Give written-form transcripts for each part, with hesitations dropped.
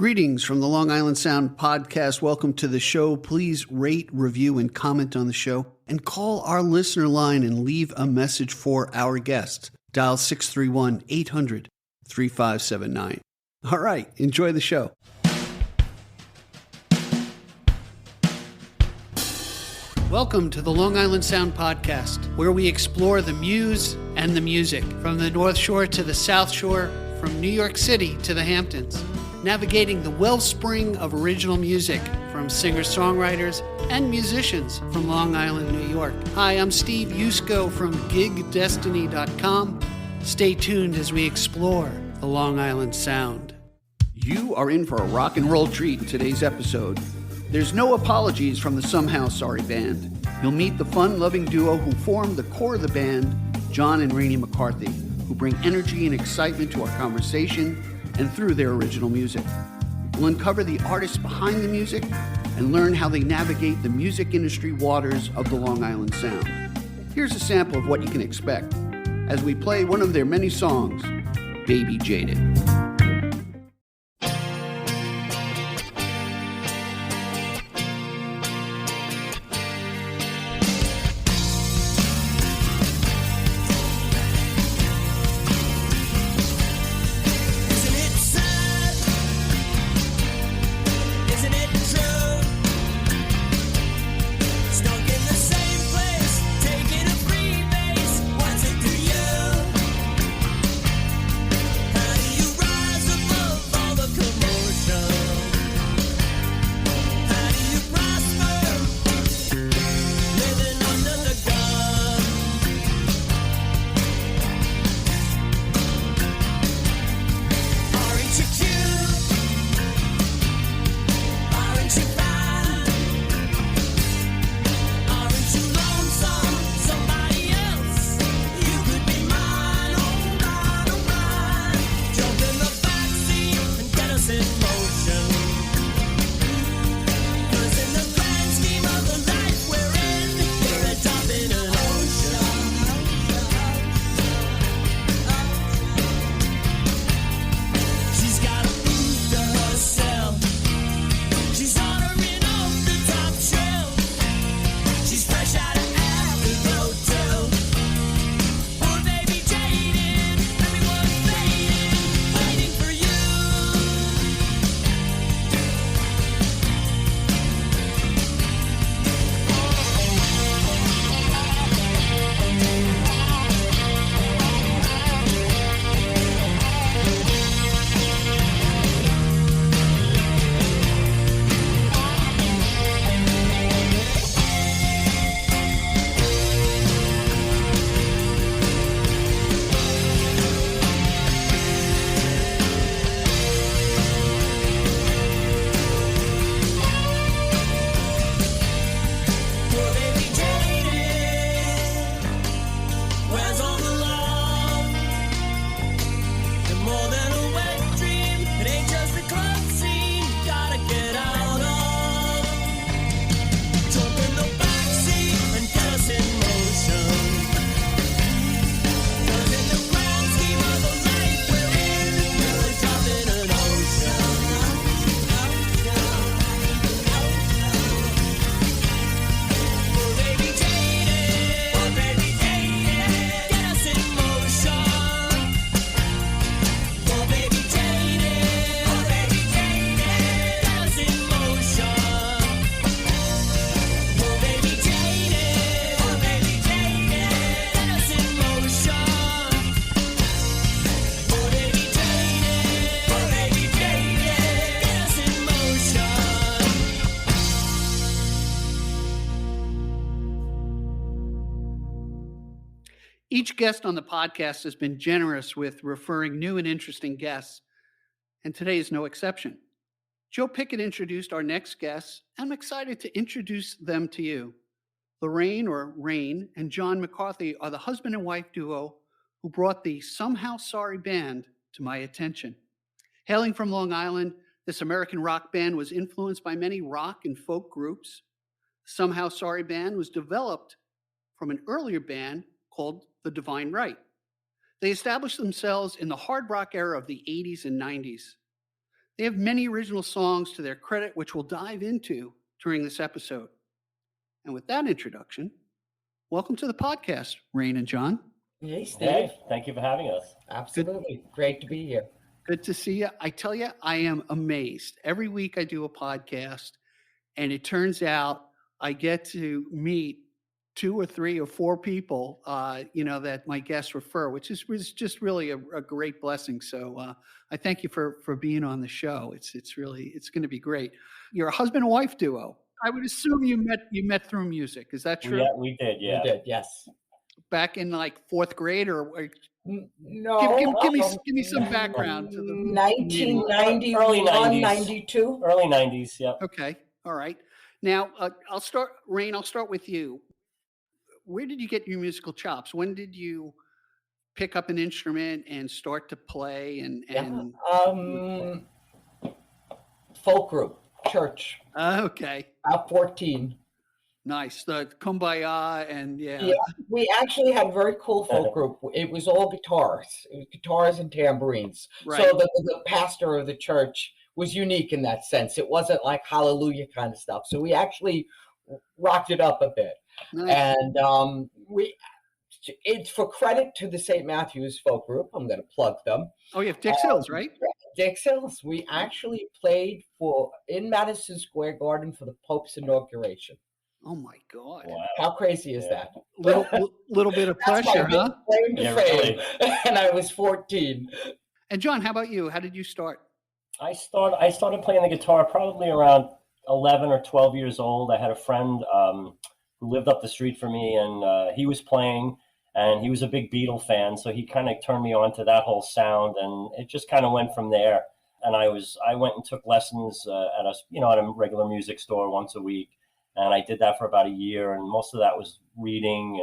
Greetings from the Long Island Sound podcast. Welcome to the show. Please rate, review, and comment on the show, and call our listener line and leave a message for our guest. Dial 631-800-3579. All right, enjoy the show. Welcome to the Long Island Sound podcast, where we explore the muse and the music, from the North Shore to the South Shore, from New York City to the Hamptons, navigating the wellspring of original music from singer-songwriters and musicians from Long Island, New York. Hi, I'm Steve Yusko from GigDestiny.com. Stay tuned as we explore the Long Island Sound. You are in for a rock and roll treat in today's episode. There's no apologies from the Somehow Sorry Band. You'll meet the fun-loving duo who formed the core of the band, John and Rainey McCarthy, who bring energy and excitement to our conversation and through their original music. We'll uncover the artists behind the music and learn how they navigate the music industry waters of the Long Island Sound. Here's a sample of what you can expect as we play one of their many songs, Baby Jaded. Each guest on the podcast has been generous with referring new and interesting guests, and today is no exception. Joe Pickett introduced our next guests, and I'm excited to introduce them to you. Lorraine, or Rain, and John McCarthy are the husband and wife duo who brought the Somehow Sorry Band to my attention. Hailing from Long Island, this American rock band was influenced by many rock and folk groups. The Somehow Sorry Band was developed from an earlier band called The Divine Right. They established themselves in the hard rock era of the 80s and 90s. They have many original songs to their credit, which we'll dive into during this episode. And with that introduction, welcome to the podcast, Rain and John. Hey, Steve. Hey, thank you for having us. Absolutely. Great to be here. Good to see you. I tell you, I am amazed. Every week I do a podcast, and it turns out I get to meet 2 or 3 or 4 people, that my guests refer, which was just really a great blessing. So I thank you for being on the show. It's going to be great. You're a husband and wife duo. I would assume you met through music. Is that true? Yeah, we did. Yeah, We did, yes. Back in like 4th grade, or No. give me some background to the 1991, Early 90s. 92. Early 90s. Yep. Okay, all right. Now I'll start with you. Where did you get your musical chops? When did you pick up an instrument and start to play? And Folk group, church, okay, about 14. nice. The Kumbaya and Yeah, we actually had a very cool folk group. It was all guitars. It was guitars and tambourines. Right. So the pastor of the church was unique in that sense. It wasn't like hallelujah kind of stuff. So we actually rocked it up a bit. Nice. And it's for credit to the St. Matthew's folk group. I'm going to plug them. Oh, you have Dix Hills, right? Dix Hills. We actually played in Madison Square Garden for the Pope's inauguration. Oh my God! Wow. How crazy is that? Little bit of That's my pressure, big huh? claim to Yeah, fame. really. And I was 14. And John, how about you? How did you start? I started playing the guitar probably around 11 or 12 years old. I had a friend who lived up the street from me, and he was playing, and he was a big Beatle fan, so he kind of turned me on to that whole sound, and it just kind of went from there. And I went and took lessons at a regular music store once a week, and I did that for about a year, and most of that was reading,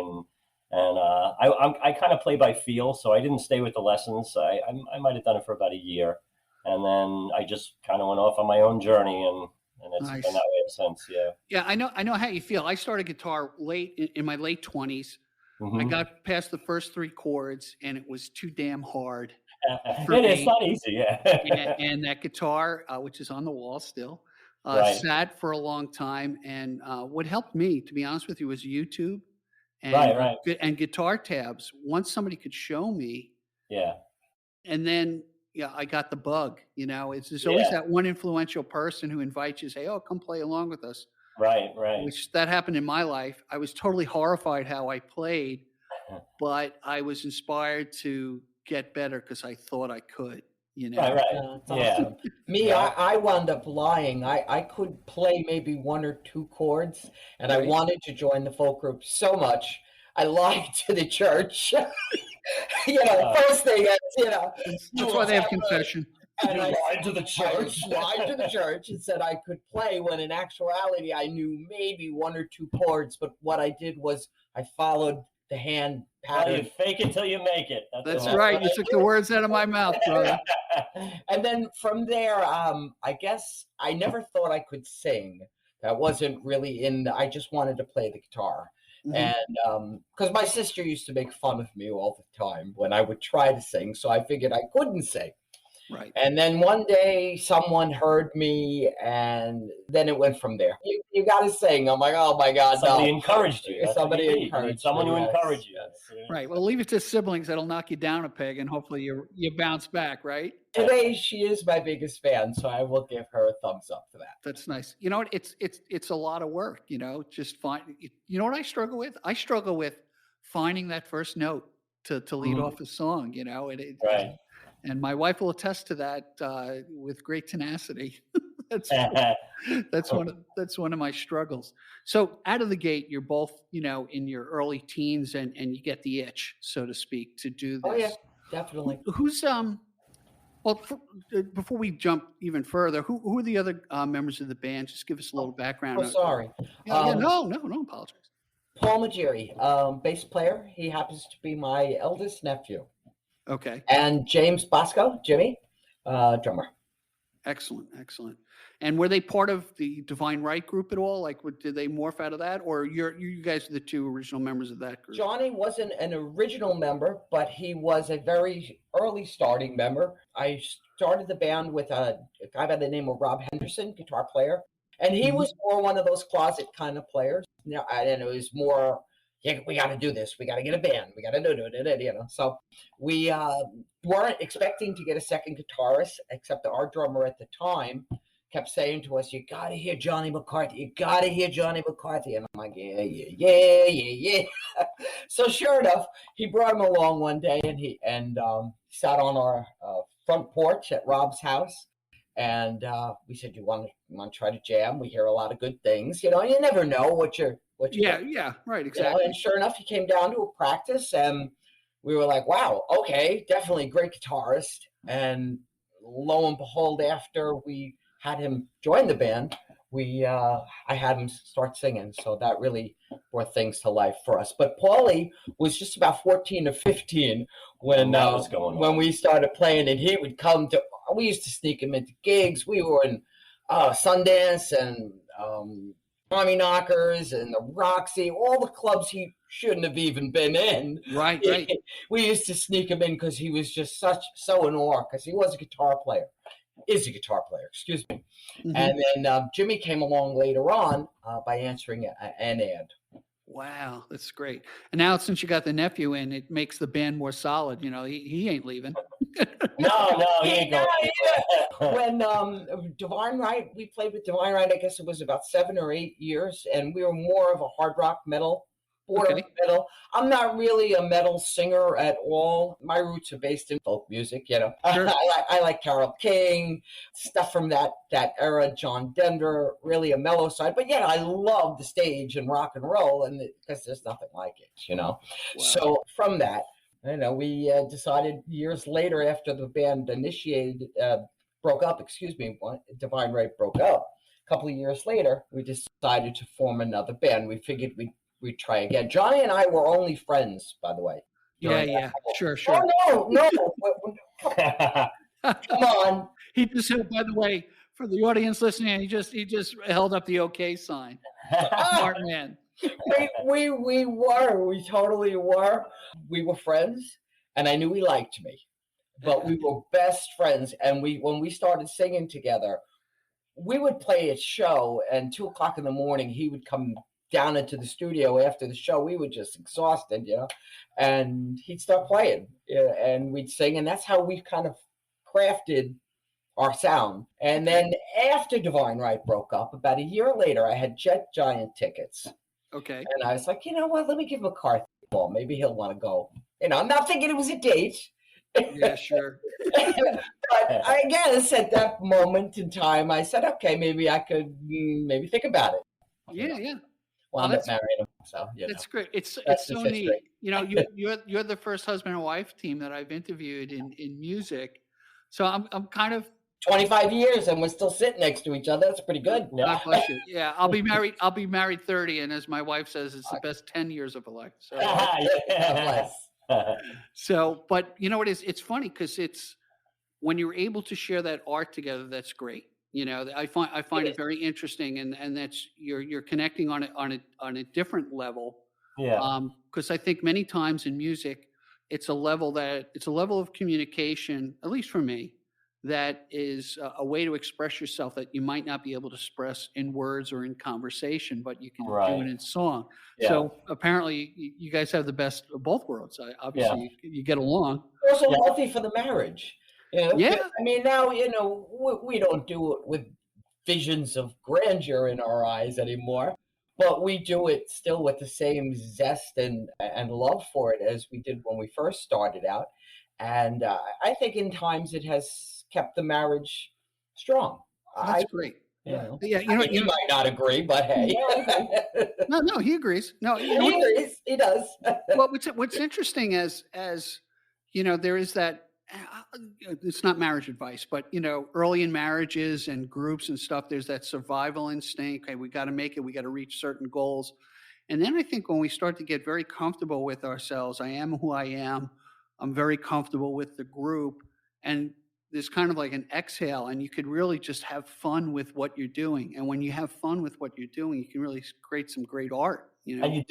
and I kind of play by feel, so I didn't stay with the lessons. I might have done it for about a year, and then I just kind of went off on my own journey, and it's Nice. been that way ever since. Yeah. Yeah, I know how you feel. I started guitar late in my late 20s. I Mhm. got past the first 3 chords, and it was too damn hard. It's not easy. Yeah. And that guitar, which is on the wall still, Right. sat for a long time. And what helped me, to be honest with you, was YouTube and Right. and guitar tabs. Once somebody could show me, Yeah. and then I got the bug. There's always Yeah. that one influential person who invites you, say, "Oh, come play along with us." Right. Which that happened in my life. I was totally horrified how I played, but I was inspired to get better because I thought I could. Right. That's Yeah. awesome. Me, Yeah. I wound up lying. I could play maybe 1 or 2 chords, and I Right. wanted to join the folk group so much. I lied to the church. First thing is, That's why they have confession. And I lied to the church. I lied to the church and said I could play, when in actuality I knew maybe 1 or 2 chords. But what I did was I followed the hand Well, pattern. you fake it till you make it. That's all. right. You took the words out of my mouth, brother. And then from there, I guess I never thought I could sing. That wasn't really I just wanted to play the guitar. Mhm. And because my sister used to make fun of me all the time when I would try to sing, so I figured I couldn't sing. Right. And then one day someone heard me, and then it went from there. You got to sing. I'm like, oh my God, Somebody no. encouraged you. That's what Somebody you need. You need encouraged someone me, who yes, encouraged you. yes. Right. Well, leave it to siblings that'll knock you down a peg, and hopefully you bounce back. Right. Today she is my biggest fan, so I will give her a thumbs up for that. That's nice. You know what? It's a lot of work. Just find. You know what I struggle with? I struggle with finding that first note to lead Mhm. off a song. Right. And my wife will attest to that with great tenacity. that's that's one of my struggles. So out of the gate, you're both in your early teens, and you get the itch, so to speak, to do this. Oh yeah, definitely. Who's well, before we jump even further, who are the other members of the band? Just give us a little background. Oh, sorry. Yeah, no, apologize. Paul Magiri, bass player. He happens to be my eldest nephew. Okay. And James Bosco, Jimmy, drummer. Excellent, excellent. And were they part of the Divine Right group at all? Like, did they morph out of that, or you guys are the two original members of that group? Johnny wasn't an original member, but he was a very early starting member. I started the band with a guy by the name of Rob Henderson, guitar player, and he was more one of those closet kind of players. And it was more, yeah, we got to do this. We got to get a band. We got to do it, you know. So we weren't expecting to get a second guitarist, except that our drummer at the time kept saying to us, "You got to hear Johnny McCarthy. You got to hear Johnny McCarthy." And I'm like, yeah. So sure enough, he brought him along one day, and he sat on our front porch at Rob's house. And we said, "You want to try to jam? We hear a lot of good things, you know. And you never know what you're." Yeah, right, exactly. You know? And sure enough, he came down to a practice, and we were like, "Wow, okay, definitely a great guitarist." And lo and behold, after we had him join the band, I had him start singing, so that really brought things to life for us. But Paulie was just about 14 or 15 when we started playing, and he would come to. We used to sneak him into gigs. We were in Sundance and Tommy Knockers and the Roxy, all the clubs he shouldn't have even been in. Right. We used to sneak him in because he was just so in awe, because he was a guitar player. Is a guitar player, excuse me. And then Jimmy came along later on by answering an ad. Wow, that's great. And now since you got the nephew in, it makes the band more solid. You know, he ain't leaving. No, he ain't going. When Divine Right, we played with Divine Right, I guess it was about 7 or 8 years, and we were more of a hard rock metal. Metal. I'm not really a metal singer at all. My roots are based in folk music, you know. Sure. I like Carole King, stuff from that era, John Denver, really a mellow side. But yeah, I love the stage and rock and roll, and because there's nothing like it, you know. Wow. So from that, you know, we decided years later, after the band broke up, Divine Right broke up. A couple of years later, we decided to form another band. We figured we'd try again. Johnny and I were only friends, by the way. Yeah. Sure. Oh, no. Come on. He just, by the way, for the audience listening, he just held up the okay sign. Smart man. We totally were. We were friends, and I knew he liked me. But we were best friends, and when we started singing together, we would play a show, and 2:00 in the morning, he would come down into the studio after the show. We were just exhausted, you know, and he'd start playing, and we'd sing, and that's how we kind of crafted our sound. And then after Divine Right broke up, about a year later, I had Jet Giant tickets. Okay. And I was like, you know what, let me give McCarthy a call. Maybe he'll want to go. You know, I'm not thinking it was a date. Yeah, sure. But I guess at that moment in time, I said, okay, maybe I could think about it. Yeah. Well, I'm married him, so that's great. It's so neat. You know, you're the first husband and wife team that I've interviewed in music. So I'm kind of 25 years and we're still sitting next to each other. That's pretty good. God bless you. Yeah, I'll be married 30, and as my wife says, it's the best 10 years of a life. So, so, but you know what is? It's funny because it's when you're able to share that art together. That's great. You know, I find it very interesting, and that's you're connecting on a different level. Yeah. Because I think many times in music, it's a level of communication, at least for me, that is a way to express yourself that you might not be able to express in words or in conversation, but you can do it in song. Yeah. So apparently, you guys have the best of both worlds. Obviously, you get along. Also healthy for the marriage. You know? Yeah. I mean, now, you know, we don't do it with visions of grandeur in our eyes anymore, but we do it still with the same zest and love for it as we did when we first started out. And I think in times it has kept the marriage strong. That's great. Yeah, you might not agree, but hey. No, he agrees. No, he agrees. He does. Well, what's interesting as you know, there is that. It's not marriage advice, but you know, early in marriages and groups and stuff, there's that survival instinct. Okay, we got to make it. We got to reach certain goals. And then I think when we start to get very comfortable with ourselves, I am who I am. I'm very comfortable with the group. And there's kind of like an exhale, and you could really just have fun with what you're doing. And when you have fun with what you're doing, you can really create some great art, And you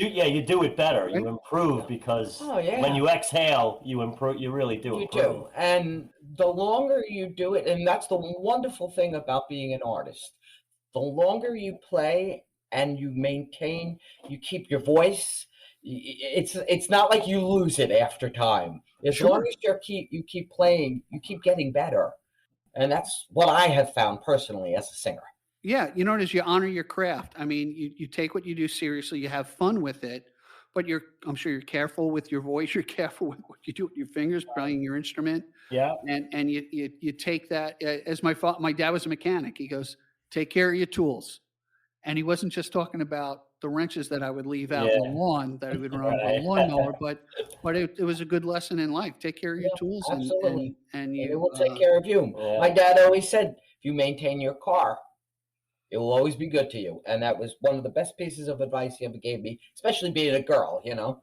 do it better. Right? You improve because Oh, yeah. when you exhale, you improve. You really do improve. You do. And the longer you do it, and that's the wonderful thing about being an artist, the longer you play and you maintain, you keep your voice. It's not like you lose it after time. As long as you keep playing, you keep getting better. And that's what I have found personally as a singer. Yeah, you know what is, you honor your craft. I mean, you take what you do seriously, you have fun with it, but I'm sure you're careful with your voice, you're careful with what you do with your fingers, playing your instrument. Yeah. And you take that, as my dad was a mechanic, he goes, take care of your tools. And he wasn't just talking about the wrenches that I would leave out in the lawn that I would run with a lawnmower, but it was a good lesson in life. Take care of your tools, absolutely. and it will take care of you. Yeah. My dad always said, if you maintain your car, it will always be good to you. And that was one of the best pieces of advice he ever gave me, especially being a girl, So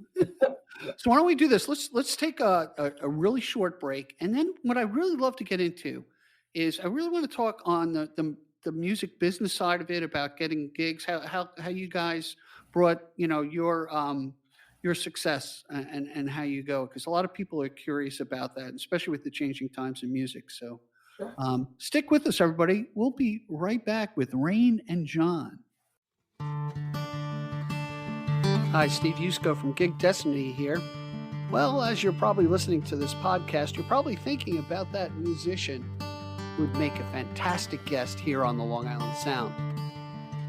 why don't we do this? Let's take a really short break. And then what I really love to get into is I really want to talk on the music business side of it, about getting gigs, how you guys brought, your success and how you go. Because a lot of people are curious about that, especially with the changing times in music. So stick with us, everybody. We'll be right back with Rain and John. Hi, Steve Yusko from Gig Destiny here. Well, as you're probably listening to this podcast, you're probably thinking about that musician who would make a fantastic guest here on the Long Island Sound.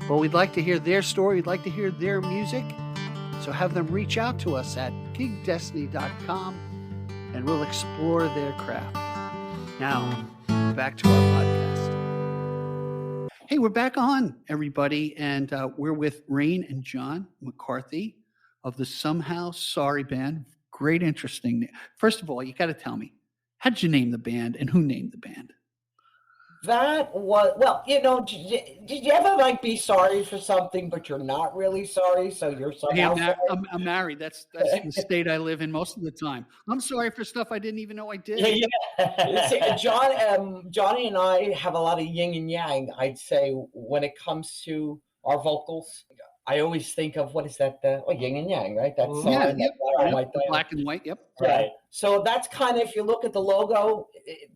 Well, we'd like to hear their story. We'd like to hear their music. So have them reach out to us at gigdestiny.com and we'll explore their craft. Now, back to our podcast. Hey, we're back on, everybody, and we're with Rain and John McCarthy of the Somehow Sorry Band. Great, interesting name. First of all, you got to tell me, how did you name the band and who named the band? That was, well, did you ever be sorry for something, but you're not really sorry, so you're somehow sorry? I'm married. That's the state I live in most of the time. I'm sorry for stuff I didn't even know I did. Yeah. See, Johnny and I have a lot of yin and yang, I'd say, when it comes to our vocals. I always think of, what is that? Yin and yang, right? That's black and white. Yep. Right. So that's kind of, if you look at the logo,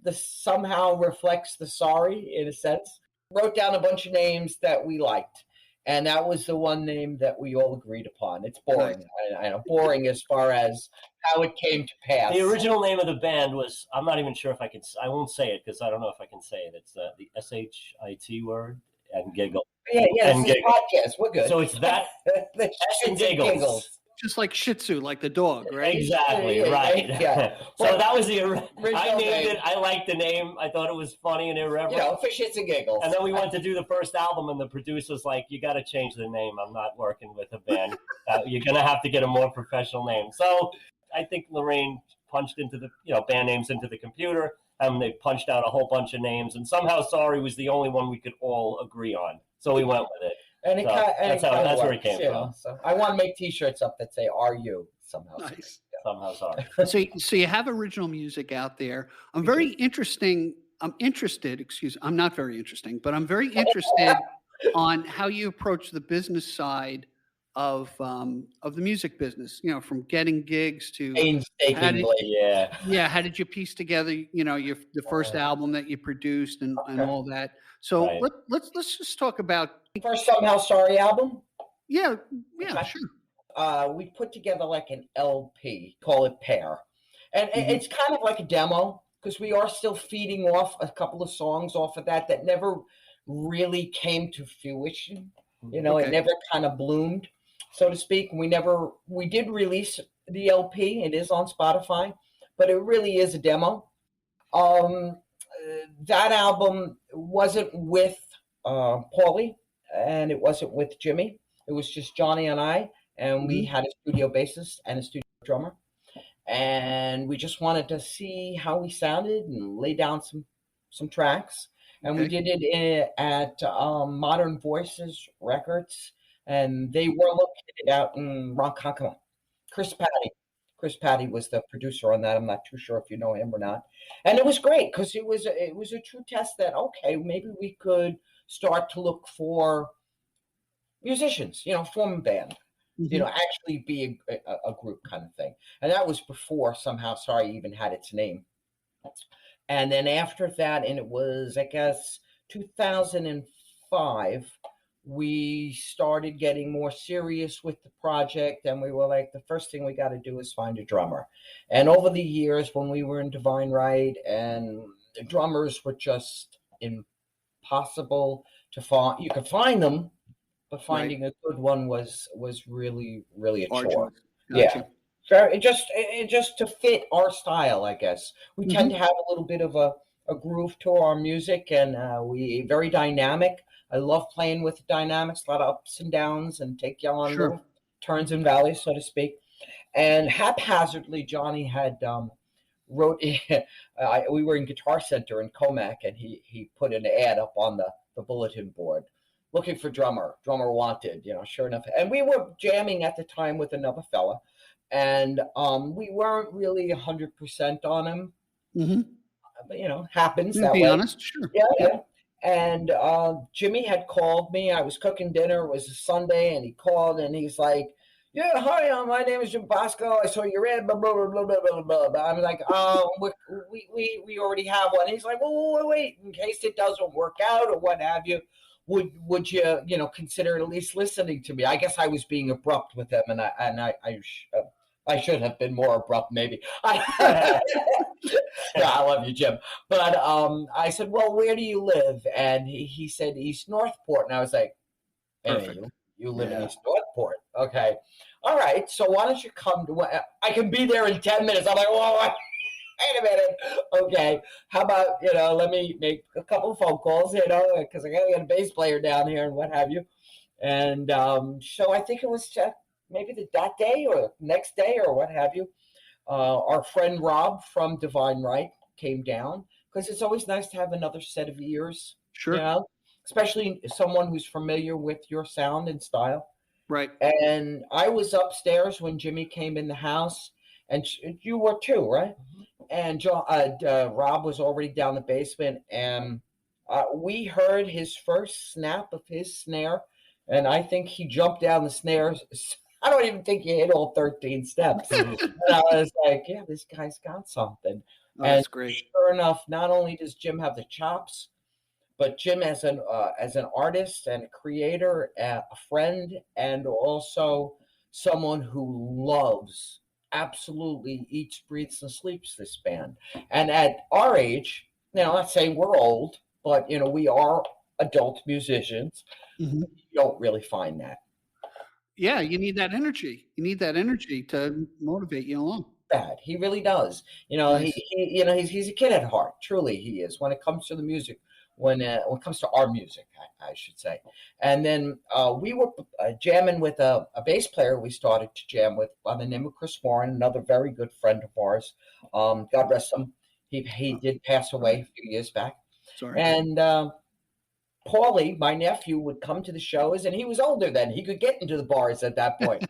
the somehow reflects the sorry in a sense. Wrote down a bunch of names that we liked, and that was the one name that we all agreed upon. It's boring. I know, boring as far as how it came to pass. The original name of the band was, I'm not even sure if I won't say it because I don't know if I can say it. It's the SHIT word and giggle. Yeah, and this is a podcast. We're good. So it's that the and giggles. Just like Shih Tzu, like the dog, right? Exactly, right. Yeah. So that was the original. I named name. it. I liked the name. I thought it was funny and irreverent. For shits and giggles. And then we went to do the first album, and the producer's like, "You got to change the name. I'm not working with a band. You're gonna have to get a more professional name." So I think Lorraine punched into the band names into the computer, and they punched out a whole bunch of names. And somehow Sorry was the only one we could all agree on. So we went with it. And that's where it came from. So I want to make T-shirts up that say "Are you somehow?" Nice. Somehow Sorry. So you have original music out there. I'm not very interesting, but I'm very interested on how you approach the business side of the music business. From getting gigs to how did you piece together the first album that you produced and all that. So let's just talk about first Somehow Sorry album. Yeah, sure. We put together like an LP, call it Pair, and it's kind of like a demo because we are still feeding off a couple of songs off of that never really came to fruition. It never kind of bloomed, so to speak. We did release the LP. It is on Spotify, but it really is a demo. That album wasn't with Paulie, and it wasn't with Jimmy. It was just Johnny and I, and we had a studio bassist and a studio drummer, and we just wanted to see how we sounded and lay down some tracks. And we did it at Modern Voices Records, and they were located out in Ronkonkoma. Chris Chris Patty was the producer on that. I'm not too sure if you know him or not. And it was great because it was a true test that, okay, maybe we could start to look for musicians, form a band, actually be a group kind of thing. And that was before somehow Sorry even had its name. And then after that, and it was, I guess, 2005, we started getting more serious with the project, and we were like, the first thing we got to do is find a drummer. And over the years, when we were in Divine Right, and the drummers were just impossible to find. You could find them, but finding a good one was really, really a chore. Gotcha. Yeah, it just to fit our style, I guess. We tend to have a little bit of a groove to our music, and we very dynamic. I love playing with dynamics, a lot of ups and downs, and take you on little turns and valleys, so to speak. And haphazardly, Johnny had wrote. We were in Guitar Center in Comac, and he put an ad up on the bulletin board, looking for drummer wanted. Sure enough, and we were jamming at the time with another fella, and we weren't really 100% on him. But happens that be way. Honest, sure. Yeah. And Jimmy had called me. I was cooking dinner. It was a Sunday, and he called, and he's like, "Yeah, hi, my name is Jim Bosco. I saw your ad, blah, blah, blah, blah, blah, blah, blah." I'm like, we already have one. He's like, well, wait, in case it doesn't work out or what have you, would you, consider at least listening to me? I guess I was being abrupt with him, and I should have been more abrupt, maybe. Yeah, I love you, Jim. But I said, well, where do you live? And he said East Northport. And I was like, hey, you live in East Northport. Okay. All right. So why don't you come to I can be there in 10 minutes. I'm like, whoa, wait a minute. Okay. How about, let me make a couple of phone calls, because I got to get a bass player down here and what have you. And so I think it was maybe that day or next day or what have you. Our friend Rob from Divine Right came down, because it's always nice to have another set of ears. Sure. Especially someone who's familiar with your sound and style. Right. And I was upstairs when Jimmy came in the house, and you were too, right? And Rob was already down the basement, and we heard his first snap of his snare, and I think he jumped down the snares. I don't even think he hit all 13 steps. And I was like, yeah, this guy's got something. Oh, that's great. Sure enough, not only does Jim have the chops, but Jim as an artist and a creator, a friend, and also someone who loves, absolutely eats, breathes, and sleeps this band. And at our age, not saying we're old, but, we are adult musicians. You don't really find that. Yeah, you need that energy. You need that energy to motivate you along. Bad. He really does. Nice. He's a kid at heart. Truly, he is. When it comes to the music, when it comes to our music, I should say. And then we were jamming with a bass player we started to jam with by the name of Chris Warren, another very good friend of ours. God rest him. He did pass away a few years back. Sorry. And Paulie, my nephew, would come to the shows, and he was older then. He could get into the bars at that point.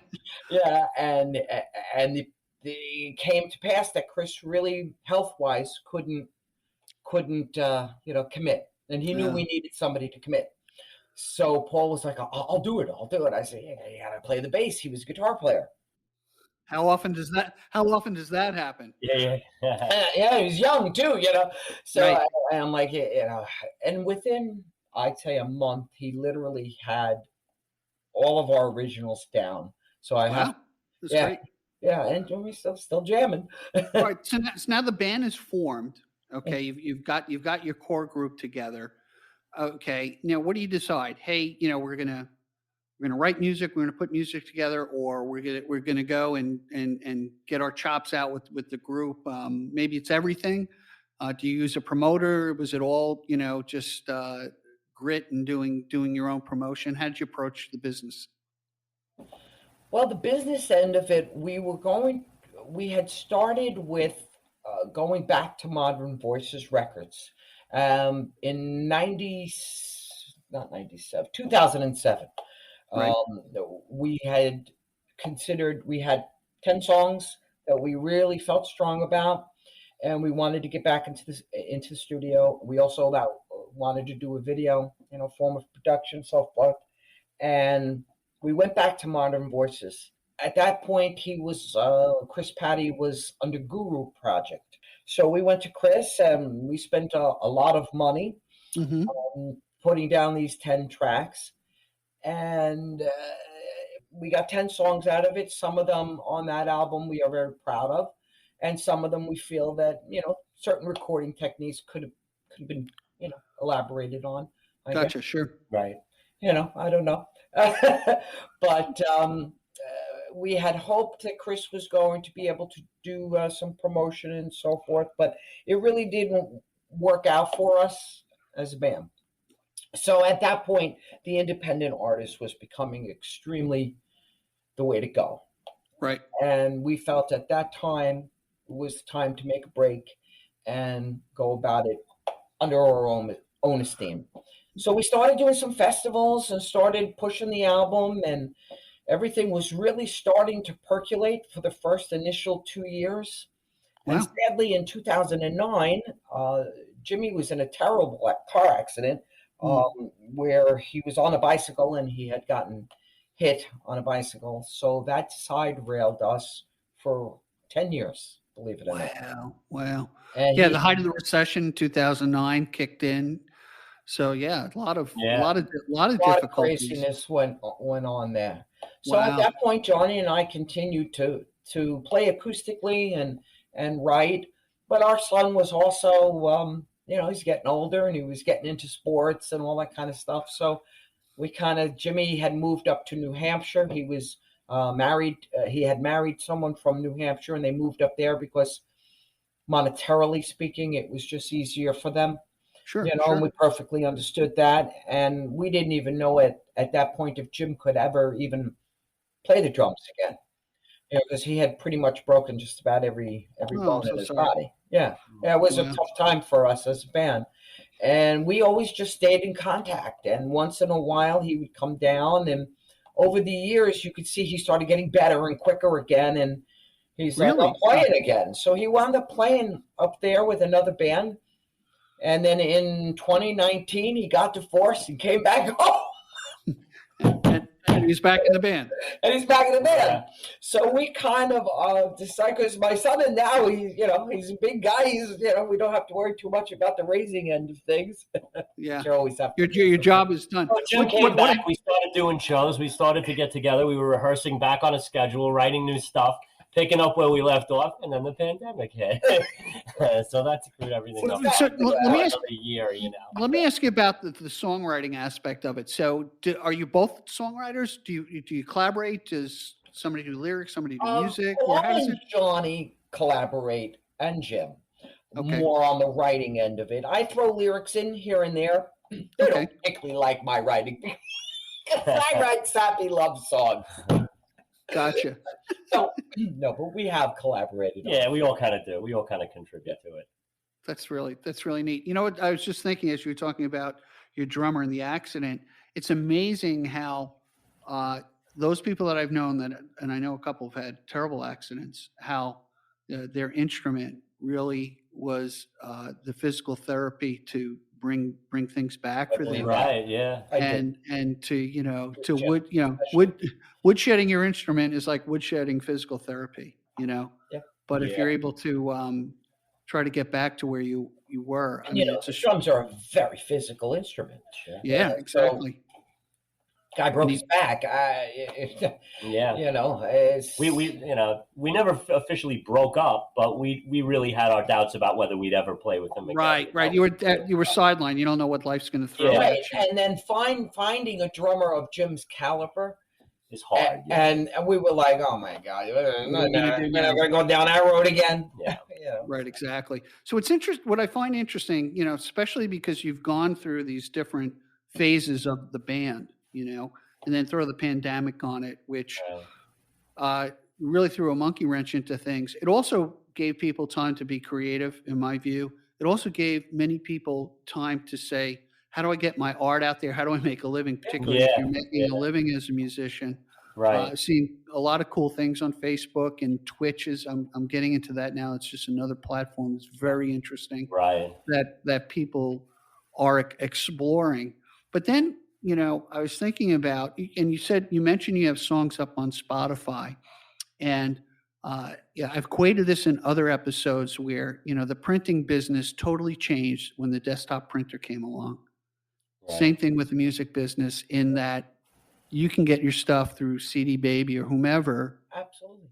Yeah, and it came to pass that Chris really, health-wise, couldn't commit. And he knew we needed somebody to commit. So Paul was like, I'll do it. I said, yeah, you gotta play the bass. He was a guitar player. How often does that happen? Yeah. He was young too, So right. I'm like, and within, I'd say, a month, he literally had all of our originals down. So That's great. Yeah, and we're still jamming. All right. So now the band is formed. Okay, you've got your core group together. Okay, now what do you decide? Hey, we're gonna write music. We're gonna put music together, or we're gonna go and get our chops out with the group. Maybe it's everything. Do you use a promoter? Was it all just grit and doing your own promotion? How did you approach the business? Well, the business end of it, we had started with going back to Modern Voices Records in 2007. Right. We had 10 songs that we really felt strong about, and we wanted to get back into the studio. We also wanted to do a video, form of production, so forth. And we went back to Modern Voices. At that point, Chris Patty was under Guru Project. So we went to Chris and we spent a lot of money putting down these 10 tracks. And we got 10 songs out of it. Some of them on that album we are very proud of. And some of them we feel that, certain recording techniques could have been, elaborated on. Gotcha, sure. Right. I don't know. But we had hoped that Chris was going to be able to do some promotion and so forth, but it really didn't work out for us as a band. So at that point, the independent artist was becoming extremely the way to go. Right. And we felt at that time it was time to make a break and go about it under our own esteem. So we started doing some festivals and started pushing the album, and everything was really starting to percolate for the first initial 2 years. Wow. And sadly, in 2009, Jimmy was in a terrible car accident where he was on a bicycle and he had gotten hit on a bicycle. So that side railed us for 10 years, believe it or not. Wow. And the height of the recession, 2009 kicked in. So a lot of difficulties. Craziness went on there. So at that point, Johnny and I continued to play acoustically and write. But our son was also, he's getting older and he was getting into sports and all that kind of stuff. So Jimmy had moved up to New Hampshire. He was married. He had married someone from New Hampshire, and they moved up there because monetarily speaking, it was just easier for them. Sure. And we perfectly understood that. And we didn't even know at that point if Jim could ever even play the drums again. Because he had pretty much broken just about every bone in his body. Yeah. It was a tough time for us as a band. And we always just stayed in contact. And once in a while he would come down, and over the years you could see he started getting better and quicker again. And he's like, I'm playing again. So he wound up playing up there with another band. And then in 2019, he got divorced and came back home. and he's back in the band. Yeah. So we kind of decided, because my son, and now he's a big guy. We don't have to worry too much about the raising end of things. Yeah. You always have to your job is done. Well, Jim came back. We started doing shows. We started to get together. We were rehearsing back on a schedule, writing new stuff, picking up where we left off, and then the pandemic hit. So that screwed everything up. So let me ask, a year, Let me ask you about the songwriting aspect of it. So, are you both songwriters? Do you collaborate? Does somebody do lyrics? Somebody do music? Or how does it? Johnny collaborate, and Jim more on the writing end of it. I throw lyrics in here and there. They don't particularly like my writing. I write sappy love songs. Gotcha. No, but we have collaborated. Yeah, we all kind of do. We all kind of contribute to it. That's really neat. You know what? I was just thinking as you were talking about your drummer and the accident. It's amazing how those people that I've known and I know a couple have had terrible accidents, how their instrument really was the physical therapy to bring things back for them. Right. Yeah. And woodshedding your instrument is like woodshedding physical therapy, Yeah. But if you're able to try to get back to where you were, drums are a very physical instrument. Yeah, exactly. Guy broke his back. We never officially broke up, but we really had our doubts about whether we'd ever play with him again. Right. You were sidelined. You don't know what life's going to throw at you. And then finding a drummer of Jim's caliber is hard. And we were like, oh my God, we're going to go down that road again. Yeah. Right, exactly. So it's interesting. What I find interesting, especially because you've gone through these different phases of the band, and then throw the pandemic on it, which really threw a monkey wrench into things. It also gave people time to be creative, in my view. It also gave many people time to say, how do I get my art out there? How do I make a living, particularly if you're making a living as a musician? Right. I've seen a lot of cool things on Facebook and Twitch. I'm getting into that now. It's just another platform that's very interesting Right. that people are exploring. But then, I was thinking about, and you mentioned you have songs up on Spotify, and yeah, I've quoted this in other episodes where the printing business totally changed when the desktop printer came along. Right. Same thing with the music business, in that you can get your stuff through CD Baby or whomever Absolutely.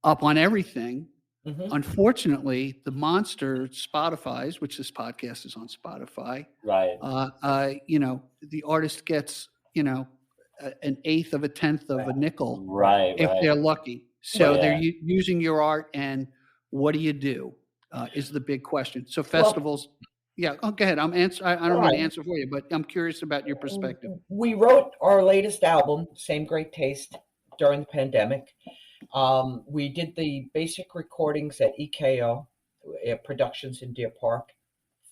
up on everything. Mm-hmm. Unfortunately, the monster Spotify's, which this podcast is on Spotify, Right. the artist gets, an eighth of a tenth of a nickel Right. if Right. they're lucky. So Yeah. they're using your art, and what do you do is the big question. So festivals, yeah, go ahead. I don't mean to answer for you, but I'm curious about your perspective. We wrote our latest album, Same Great Taste, during the pandemic. We did the basic recordings at EKO Productions in Deer Park.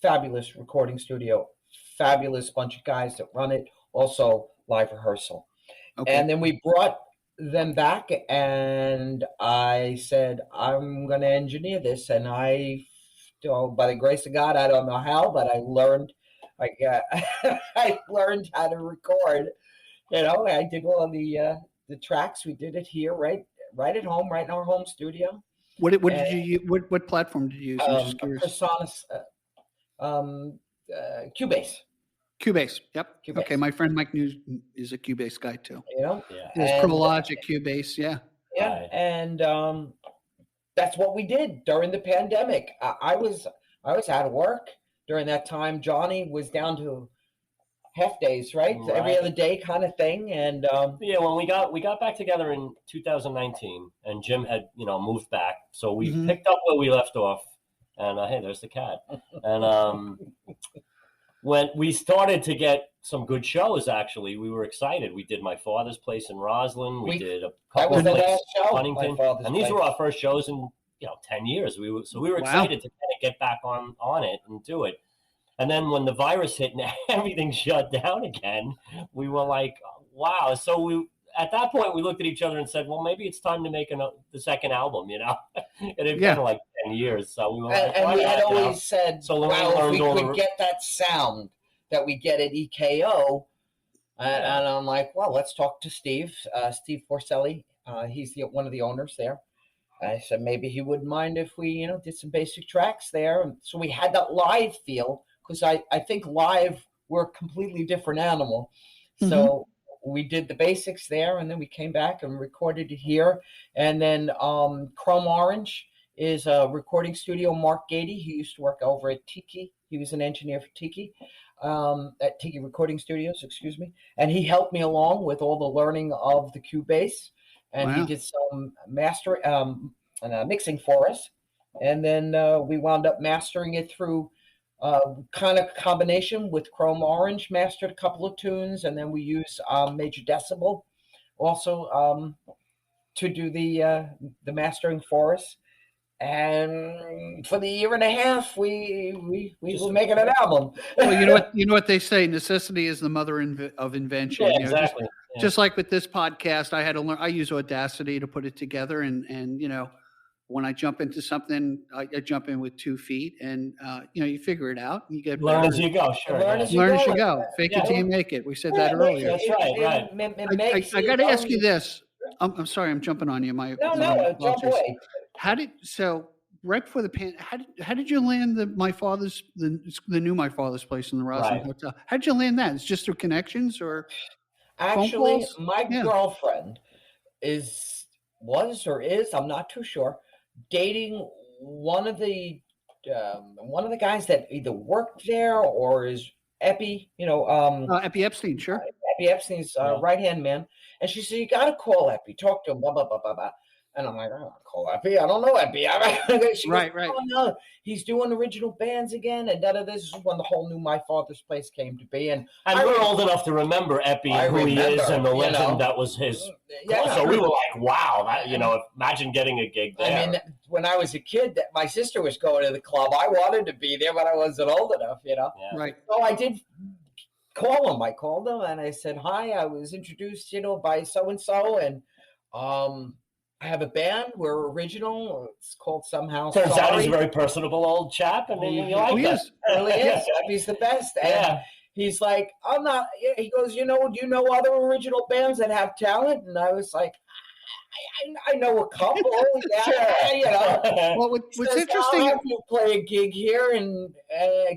Fabulous recording studio, fabulous bunch of guys that run it, also live rehearsal. Okay. And then we brought them back, and I said, I'm going to engineer this. And by the grace of God, I don't know how, but I learned I learned how to record. I did all of the tracks. We did it here, right at home, right in our home studio. What did you use? What platform did you use? I'm just curious. Cubase. Cubase. Yep. Cubase. Okay. My friend Mike Nugent is a Cubase guy too. There's Prologic, Cubase. Yeah. Yeah. Right. And that's what we did during the pandemic. I was out of work during that time. Johnny was down to half days, right? Every other day kind of thing. And when we got back together in 2019, and Jim had moved back, so we picked up where we left off. And hey, there's the cat. And when we started to get some good shows, actually, we were excited. We did My Father's Place in Roslyn. We did a couple of places in Huntington, and these were our first shows in 10 years. We were excited to kind of get back on it and do it. And then when the virus hit and everything shut down again, we were like, wow. So at that point, we looked at each other and said, well, maybe it's time to make the second album, It had been like 10 years. So we were like, and we had always said, so if we could get that sound that we get at EKO. And I'm like, well, let's talk to Steve Forcelli. He's one of the owners there. I said, maybe he wouldn't mind if we, did some basic tracks there. And so we had that live feel, because I think live, we're a completely different animal. So we did the basics there, and then we came back and recorded it here. And then Chrome Orange is a recording studio. Mark Gady, he used to work over at Tiki. He was an engineer for Tiki, at Tiki Recording Studios, excuse me. And he helped me along with all the learning of the Cubase. And he did some mixing for us. And then we wound up mastering it through kind of combination with Chrome Orange, mastered a couple of tunes, and then we use Major Decibel also to do the mastering for us. And for the year and a half, we were making an album. Well, you know what they say: necessity is the mother of invention. Yeah, exactly. Just like with this podcast, I had to learn. I use Audacity to put it together, and when I jump into something, I jump in with 2 feet, and you figure it out. And you get learn as you go. Sure. Learn as you go. Fake it till you make it. We said that earlier. That's right. I got to ask you this. I'm sorry, I'm jumping on you. No, jump away. Right before the how did you land the new My Father's Place in the Roslyn Hotel? How did you land that? It's just through connections, or actually, my girlfriend was or is, I'm not too sure, dating one of the guys that either worked there or is Epi, Epi Epstein, sure. Epi Epstein's right-hand man. And she said, you got to call Epi, talk to him, blah, blah, blah, blah, blah. And I'm like, I don't call Epi. I don't know Epi. She goes, oh, no, he's doing original bands again. And this is when the whole new My Father's Place came to be. And we're old enough to remember Epi and who he is and the legend that was his. Yeah, so we were like, wow, imagine getting a gig there. I mean, when I was a kid, my sister was going to the club. I wanted to be there, but I wasn't old enough, Yeah. Right. So I did call him. I called him and I said, hi, I was introduced, by so-and-so. And I have a band. We're original. It's called Somehow Turns out he's Sorry. a very personable old chap, and you like He that. is. Really is. He's the best. And Yeah. he's like, I'm not. He goes, do you know other original bands that have talent? And I was like, I know a couple. Yeah, you know. Well, what's Says, interesting, I'll have you play a gig here, and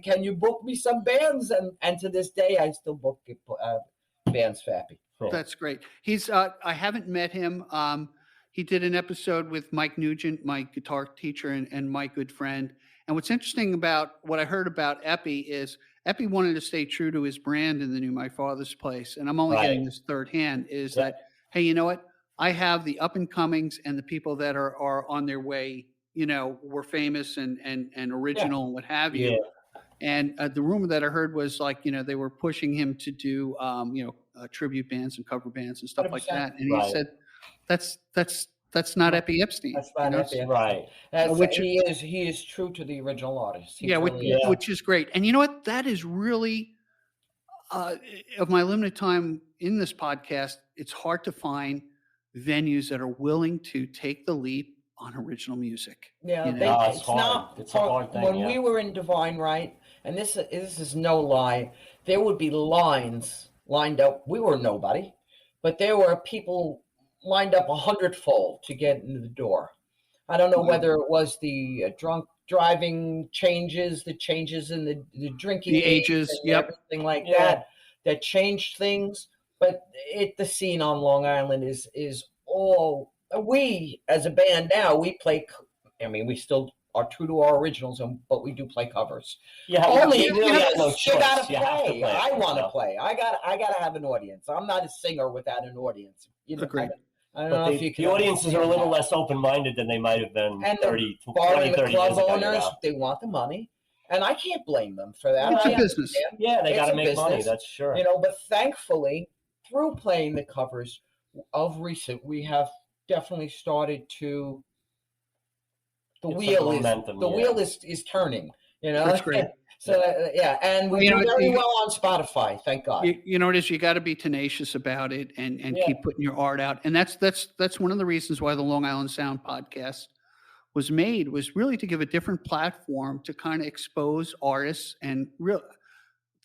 can you book me some bands? And to this day, I still book bands for Epi. that's great. He's I haven't met him. He did an episode with Mike Nugent, my guitar teacher and my good friend. And what's interesting about what I heard about Epi is Epi wanted to stay true to his brand in the new My Father's Place. And I'm only getting this third hand is that, hey, you know what? I have the up and comings and the people that are on their way, were famous and original and what have you. And the rumor that I heard was like, they were pushing him to do, tribute bands and cover bands and stuff 100%. like that. And he said, that's not Epi Epstein. That's not Epi Epstein. Right. He is true to the original artist. Which is great. And you know what? That is really, of my limited time in this podcast, it's hard to find venues that are willing to take the leap on original music. Yeah, it's hard. It's a hard thing. When we were in Divine Right, and this is no lie, there would be lines lined up. We were nobody, but there were people lined up 100-fold to get into the door. I don't know whether it was the drunk driving changes, the changes in the drinking ages, everything like that changed things. But the scene on Long Island is all, we as a band now, we play, we still are true to our originals, but we do play covers. You gotta play. I want to play. I gotta have an audience. I'm not a singer without an audience. Agreed. I don't know if you can. The audiences are a little less open-minded than they might have been 30 years ago. Club owners, they want the money. And I can't blame them for that. It's a business. Yeah, they got to make money, that's sure. But thankfully, through playing the covers of recent, we have definitely started to, the wheel is turning, That's great. So and we do very well on Spotify, thank God. You know what it is, you got to be tenacious about it and keep putting your art out. And that's one of the reasons why the Long Island Sound podcast was made, was really to give a different platform to kind of expose artists. And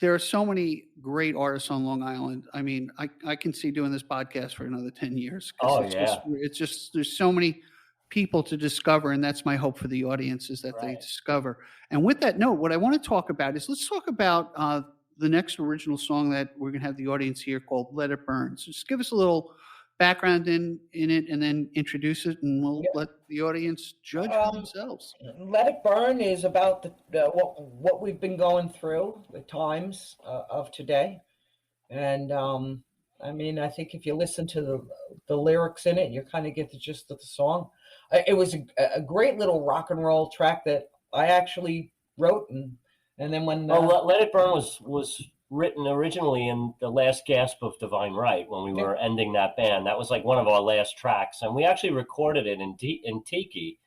there are so many great artists on Long Island. I mean, I can see doing this podcast for another 10 years. It's just there's so many people to discover, and that's my hope for the audience, is that they discover. And with that note, what I want to talk about is, let's talk about the next original song that we're going to have the audience here, called Let It Burn. So just give us a little background in it, and then introduce it, and we'll let the audience judge for themselves. Let It Burn is about what we've been going through, the times of today. And I think if you listen to the lyrics in it, you kind of get the gist of the song. It was a great little rock and roll track that I actually wrote, and then when Let It Burn was written originally in the last gasp of Divine Right, when we were ending that band. That was like one of our last tracks, and we actually recorded it in Tiki,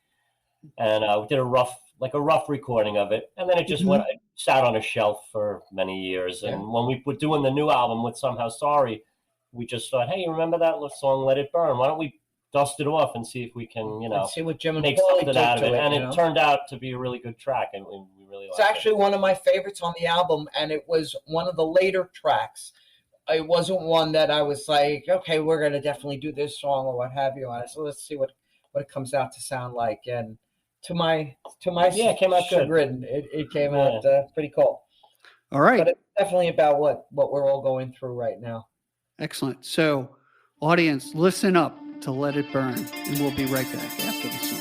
and we did a rough recording of it, and then it just it sat on a shelf for many years. And when we were doing the new album with Somehow Sorry, we just thought, hey, remember that song Let It Burn? Why don't we dust it off and see if we can, see what Jim and make Paulie something out of it. And it turned out to be a really good track, and we really liked it. It's actually one of my favorites on the album, and it was one of the later tracks. It wasn't one that I was like, okay, we're going to definitely do this song or what have you. So let's see what it comes out to sound like. And to my it came out chagrin, good. It came out pretty cool. All right. But it's definitely about what we're all going through right now. Excellent. So, audience, listen up to Let It Burn, and we'll be right back after the song.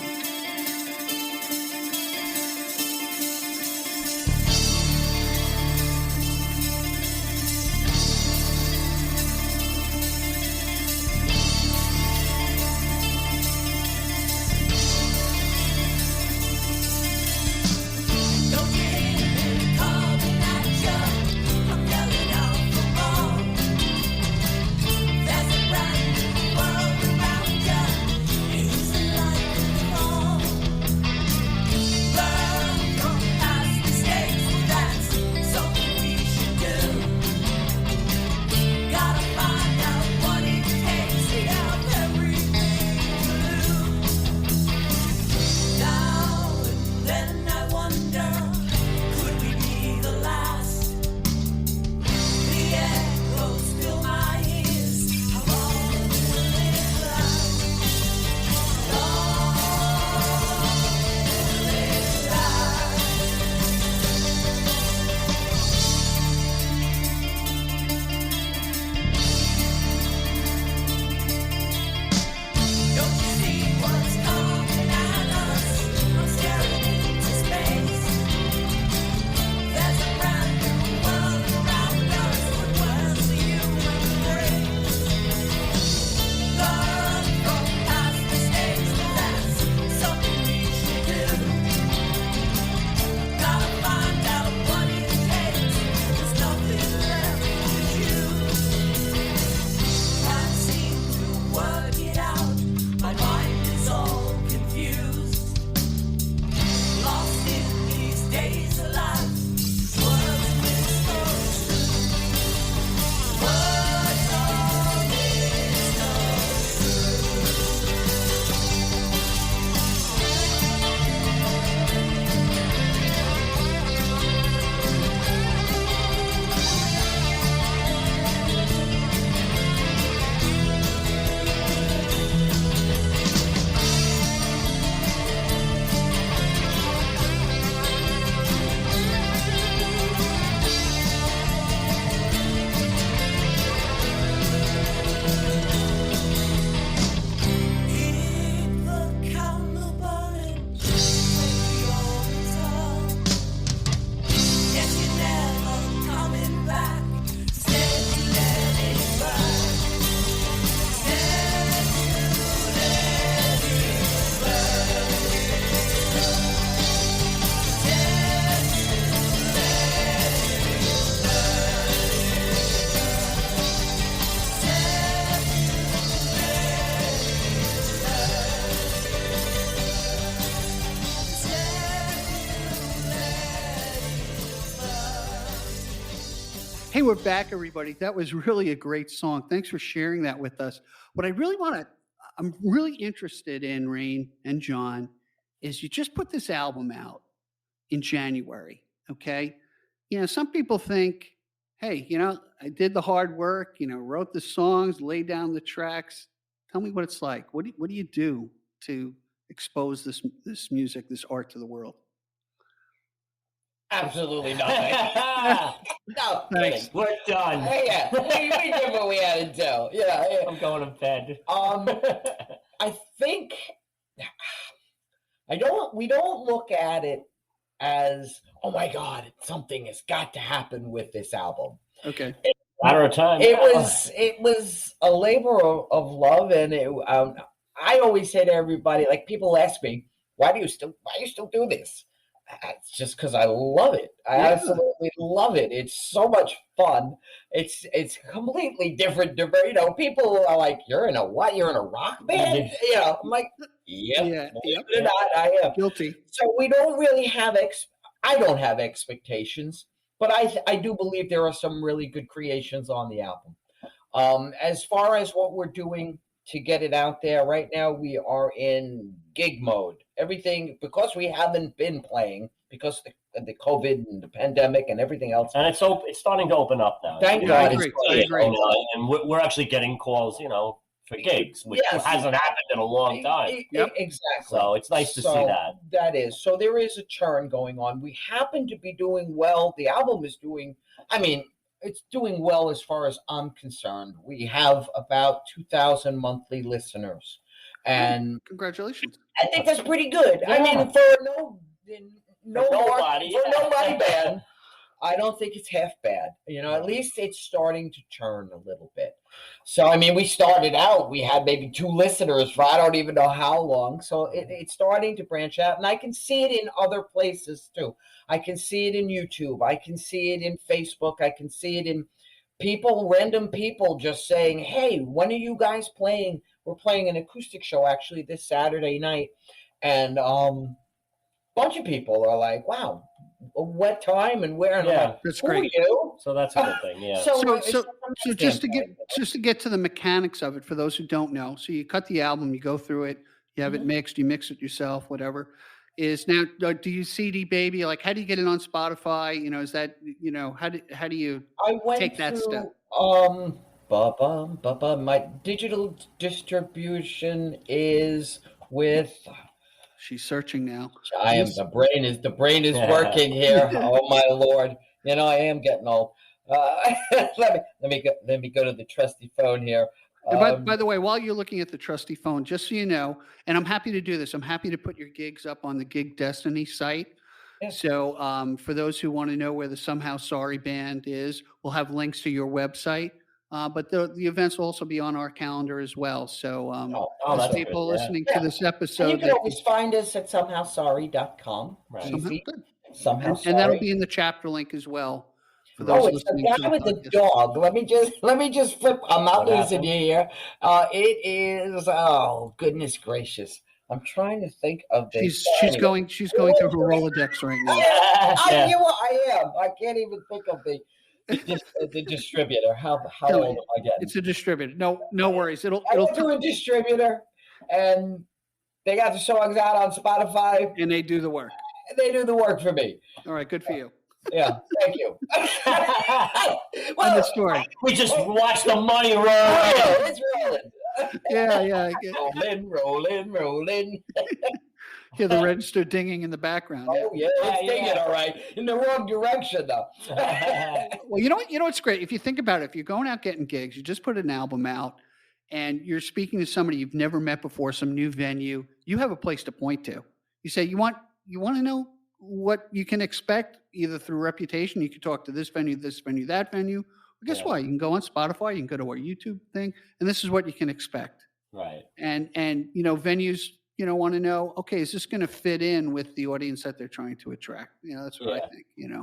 There's a brand new world around you. Use the light. Hey, we're back, everybody. That was really a great song. Thanks for sharing that with us. What I really I'm really interested in, Rain and John, is you just put this album out in January, okay? Some people think, hey, I did the hard work, wrote the songs, laid down the tracks. Tell me what it's like. What do you do to expose this music, this art to the world? Absolutely nothing. No, Thanks. We're done. Yeah, we did what we had to do. Yeah, I'm going to bed. I think we don't look at it as, oh my God, something has got to happen with this album. Okay. Matter of time. It was a labor of love, and I always say to everybody, like, people ask me, why do you still do this? It's just because I love it. I absolutely love it. It's so much fun. It's completely different. People are like, "You're in a what? You're in a rock band?" I'm like, "Yep, believe it or not, I am guilty." So we don't really have I don't have expectations, but I do believe there are some really good creations on the album. As far as what we're doing to get it out there, right now we are in gig mode. Everything, because we haven't been playing because of the COVID and the pandemic and everything else. And it's starting to open up now. Thank God. I agree. And we're actually getting calls, for gigs, which hasn't happened in a long time. Exactly. So it's nice to see that. That is. So there is a churn going on. We happen to be doing well. The album is doing, it's doing well as far as I'm concerned. We have about 2,000 monthly listeners. And congratulations. I think that's pretty good. Yeah. For nobody band, I don't think it's half bad. At least it's starting to churn a little bit. So, we started out, we had maybe 2 listeners for I don't even know how long. So it's starting to branch out, and I can see it in other places too. I can see it in YouTube. I can see it in Facebook. I can see it in random people just saying, hey, when are you guys playing? We're playing an acoustic show actually this Saturday night. And bunch of people are like, wow, what time and where? And I'm like, that's who great. Are you? So that's a good thing, yeah. So just to get to the mechanics of it, for those who don't know, so you cut the album, you go through it, you have it mixed, you mix it yourself, whatever. Is now, do you CD baby? Like, how do you get it on Spotify? Is that, how do you take that step? My digital distribution is with. She's searching now. The brain is working here. Oh my Lord! I am getting old. Let me go to the trusty phone here. And by the way, while you're looking at the trusty phone, just so you know, and I'm happy to do this, I'm happy to put your gigs up on the Gig Destiny site. Yeah. So for those who want to know where the Somehow Sorry band is, we'll have links to your website. But the events will also be on our calendar as well. So as people listening to this episode, and you can always find us at somehowsorry.com. Right. Somehow Sorry. And that'll be in the chapter link as well. For those it's the guy with the dog. Let me just flip. I'm not losing you here. It is. Oh goodness gracious! I'm trying to think of this. She's going through her Rolodex right now. I am. I can't even think of the distributor. How old am I getting? It's a distributor. No worries. It'll do a distributor, and they got the songs out on Spotify, and they do the work. They do the work for me. All right, good for you. Yeah, thank you. On the story. We just watch the money roll. It's rolling. Yeah. Rolling. Hear the register dinging in the background. Oh yeah, it's dinging all right. In the wrong direction though. Well, you know what's great? If you think about it, if you're going out getting gigs, you just put an album out and you're speaking to somebody you've never met before, some new venue, you have a place to point to. You say, you want to know what you can expect either through reputation. You can talk to this venue, that venue. Well, guess what? You can go on Spotify, you can go to our YouTube thing, and this is what you can expect. Right. And venues, want to know, okay, is this going to fit in with the audience that they're trying to attract? That's what I think, Yeah.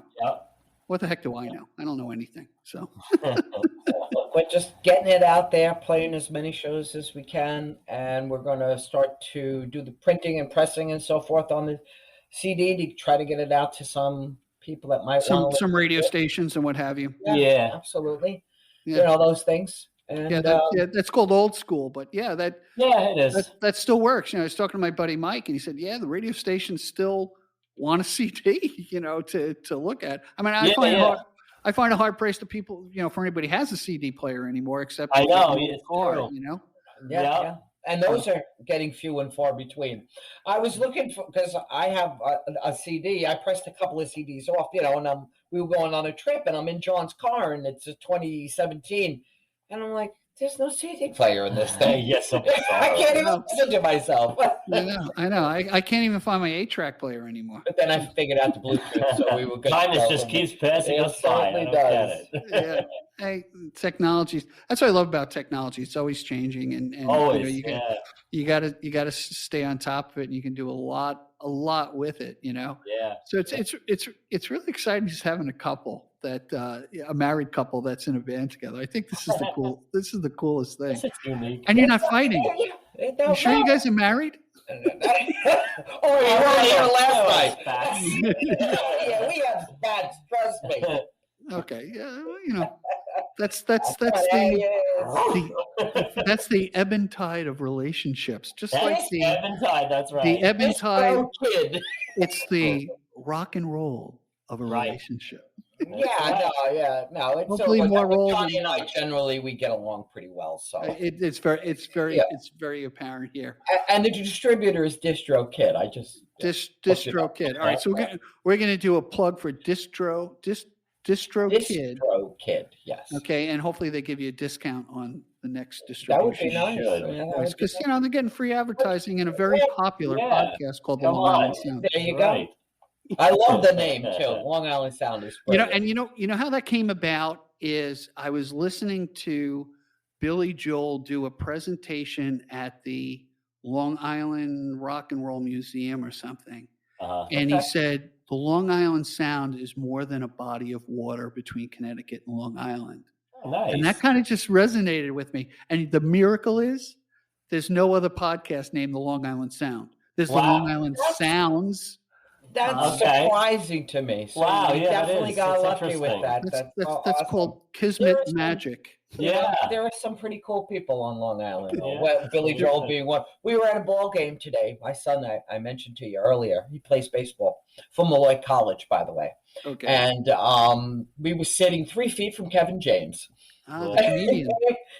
What the heck do I know? I don't know anything. So we're just getting it out there, playing as many shows as we can. And we're going to start to do the printing and pressing and so forth on the CD to try to get it out to some people that might want some radio stations and what have you. Yeah. Absolutely. Yeah. Those things. And that's called old school, but it is. That still works. I was talking to my buddy Mike, and he said, "Yeah, the radio stations still want a CD, to look at." I mean, I find it hard pressed to people, for anybody who has a CD player anymore, except I know in the car, Yeah. And those are getting few and far between. I was looking for, because I have a CD. I pressed a couple of CDs off, and we were going on a trip, and I'm in John's car, and it's a 2017. And I'm like, there's no CD player in this thing. Yes, I can't even listen to myself. I know. I can't even find my 8-track player anymore. But then I figured out the Bluetooth, so we were good. Time just keeps passing us by. It does. Yeah. Hey, technology. That's what I love about technology. It's always changing, and always, you gotta stay on top of it, and you can do a lot with it. Yeah. So it's really exciting just having a couple a married couple that's in a band together. I think this is the coolest thing. It's unique. And you're not fighting. You sure you guys are married? You were here last night. Yeah, we have spats. Trust me. Okay, that's the ebb and tide of relationships. Just like the ebb and tide. That's right. The ebb and tide. Kid. It's the rock and roll of a relationship. No. It's hopefully more roll. Johnny and I generally we get along pretty well. So it's very apparent here. And the distributor is DistroKid. I just DistroKid. All right, so we're gonna do a plug for DistroKid. DistroKid, yes. Okay, and hopefully they give you a discount on the next distribution. That would be nice. Because they're getting free advertising in a very popular podcast called The Long Island Sound. There you go. I love the name too. Long Island Sound is brilliant. And you know how that came about is I was listening to Billy Joel do a presentation at the Long Island Rock and Roll Museum or something. And he said, the Long Island Sound is more than a body of water between Connecticut and Long Island. Oh, nice. And that kind of just resonated with me. And the miracle is there's no other podcast named the Long Island Sound. There's the Long Island Sounds. That's surprising to me. So you definitely got lucky with that. That's awesome. called Kismet magic. Yeah, there are some pretty cool people on Long Island. Billy Joel being one. We were at a ball game today. My son, I mentioned to you earlier, he plays baseball for Malloy College, by the way. Okay. And we were sitting 3 feet from Kevin James. The comedian.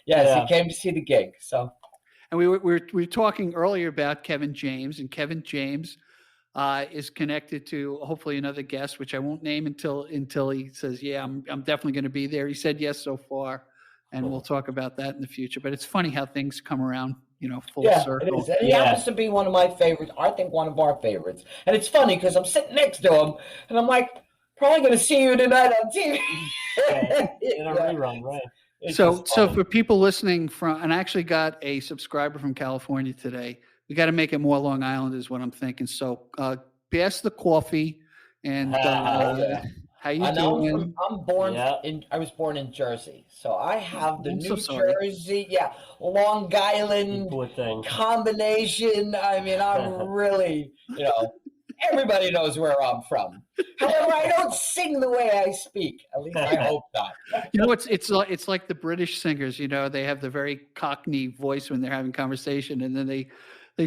Yes, he came to see the gig. So, and we were talking earlier about Kevin James, and Kevin James is connected to hopefully another guest, which I won't name until he says, "Yeah, I'm definitely going to be there." He said yes so far, and we'll talk about that in the future. But it's funny how things come around, full circle. It is. And he happens to be one of my favorites. I think one of our favorites. And it's funny because I'm sitting next to him, and I'm like, probably going to see you tonight on TV. In a rerun, right? So for people listening and I actually got a subscriber from California today. We got to make it more Long Island is what I'm thinking. So pass the coffee and how you doing? I was born in Jersey. So I have the New Jersey, Long Island combination. I mean, I'm really, everybody knows where I'm from. However, I don't sing the way I speak. At least I hope not. It's like the British singers, they have the very Cockney voice when they're having conversation, and then they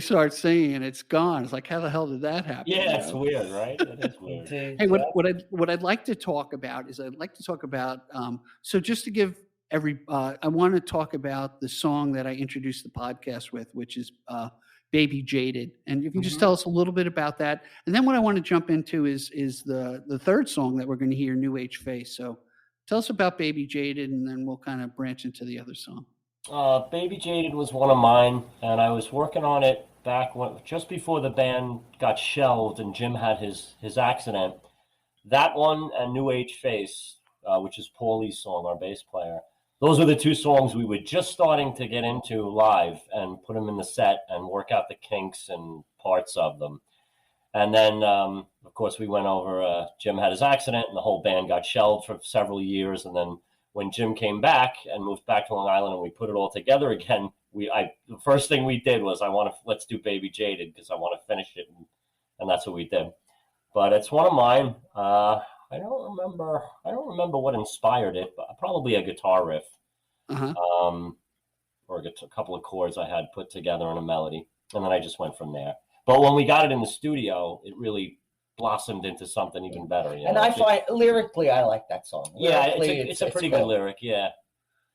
start singing and it's gone. It's like, how the hell did that happen? Yeah, it's weird, right? It is weird. Hey, what I'd like to talk about is so just to give I want to talk about the song that I introduced the podcast with, which is Baby Jaded. And if you can just tell us a little bit about that. And then what I want to jump into is the third song that we're going to hear, New Age Face. So tell us about Baby Jaded, and then we'll kind of branch into the other song. Baby Jaded was one of mine, and I was working on it just before the band got shelved and Jim had his accident. That one and New Age Face, which is Paulie's song, our bass player. Those were the two songs we were just starting to get into live and put them in the set and work out the kinks and parts of them. And then, of course, we went over, Jim had his accident and the whole band got shelved for several years. And then when Jim came back and moved back to Long Island and we put it all together again, the first thing we did was let's do Baby Jaded because I want to finish it. And that's what we did. But it's one of mine. I I don't remember what inspired it, but probably a guitar riff, or a couple of chords I had put together in a melody, and then I just went from there. But when we got it in the studio, it really blossomed into something even better. You know? I find lyrically, I like that song. Lyrically, it's a pretty good lyric. Yeah.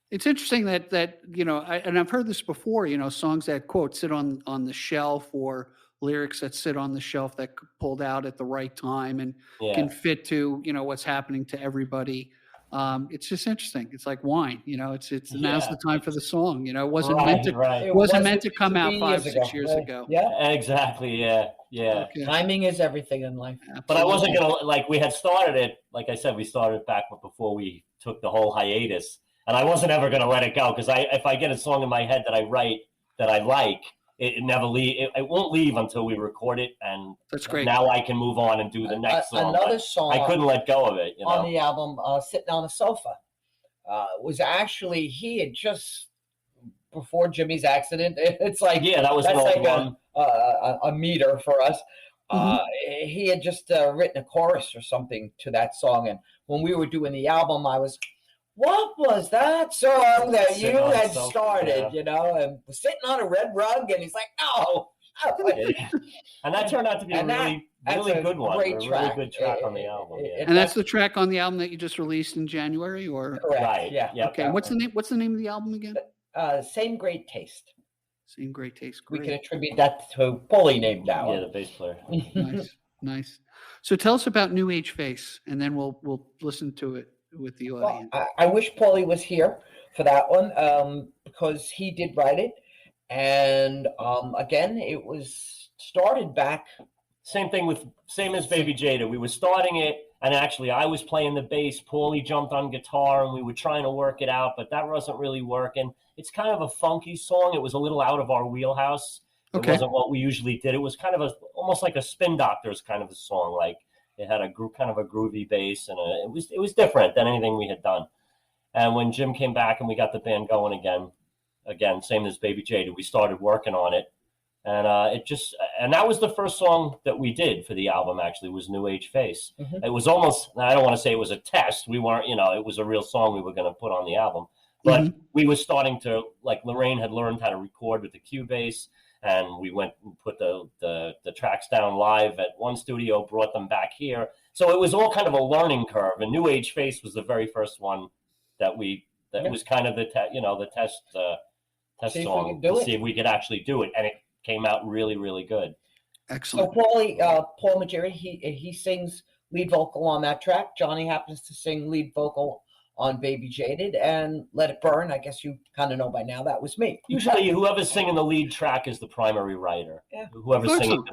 It's interesting that and I've heard this before. Songs that quote sit on the shelf, or lyrics that sit on the shelf that pulled out at the right time and can fit to what's happening to everybody. It's just interesting. It's like wine. It's now's the time for the song. It wasn't meant to. It wasn't meant to come out 5-6 years ago. Yeah, exactly. Yeah. Okay. Timing is everything in life. Absolutely. But I wasn't gonna we had started it. Like I said, we started back before we took the whole hiatus. And I wasn't ever going to let it go, because if I get a song in my head that I write that I like, it never leave. It won't leave until we record it, and that's great. Now I can move on and do the next song. Another song I couldn't let go of it. On the album, "Sitting on a Sofa," was actually he had just before Jimmy's accident. It's like that was an old one. A meter for us. He had just written a chorus or something to that song, and when we were doing the album, I was. What was that song that you had started, and was sitting on a red rug, and he's like, no. And that turned out to be a really good one. Great track. Really good track on the album. And that's the track on the album that you just released in January, or? Correct. Right. Yeah. Okay. What's the name of the album again? Same Great Taste. Same Great Taste. Great. We can attribute that to Paulie named that one. Yeah, the bass player. Nice. So tell us about New Age Face, and then we'll listen to it with the audience. Well, I wish Paulie was here for that one, because he did write it, and again, it was started back. Same as Baby Jada. We were starting it, and actually I was playing the bass. Paulie jumped on guitar, and we were trying to work it out, but that wasn't really working. It's kind of a funky song. It was a little out of our wheelhouse. It wasn't what we usually did. It was kind of almost like a Spin Doctors kind of a song, like. It had kind of a groovy bass, and it was different than anything we had done. And when Jim came back and we got the band going again, same as Baby Jada, we started working on it, and and that was the first song that we did for the album. Actually, was New Age Face. It was almost, I don't want to say it was a test. We weren't, it was a real song we were going to put on the album, but we were starting to, like, Lorraine had learned how to record with the Cubase. And we went and put the tracks down live at one studio, brought them back here. So it was all kind of a learning curve. And New Age Face was the very first one that was kind of the test song to see if we could actually do it. And it came out really, really good. Excellent. So Paul Majeri, he sings lead vocal on that track. Johnny happens to sing lead vocal on Baby Jaded, and Let It Burn. I guess you kind of know by now that was me. Usually whoever's singing the lead track is the primary writer. Yeah. Whoever's singing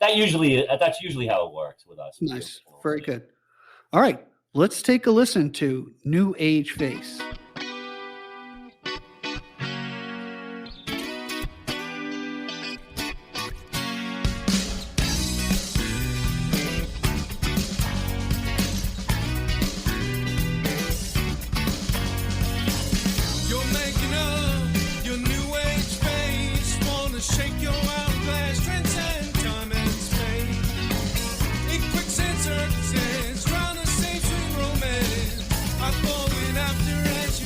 that's usually how it works with us. Nice. Very good. All right. Let's take a listen to New Age Face. Circumstance, round the same sweet romance. I fall in after as you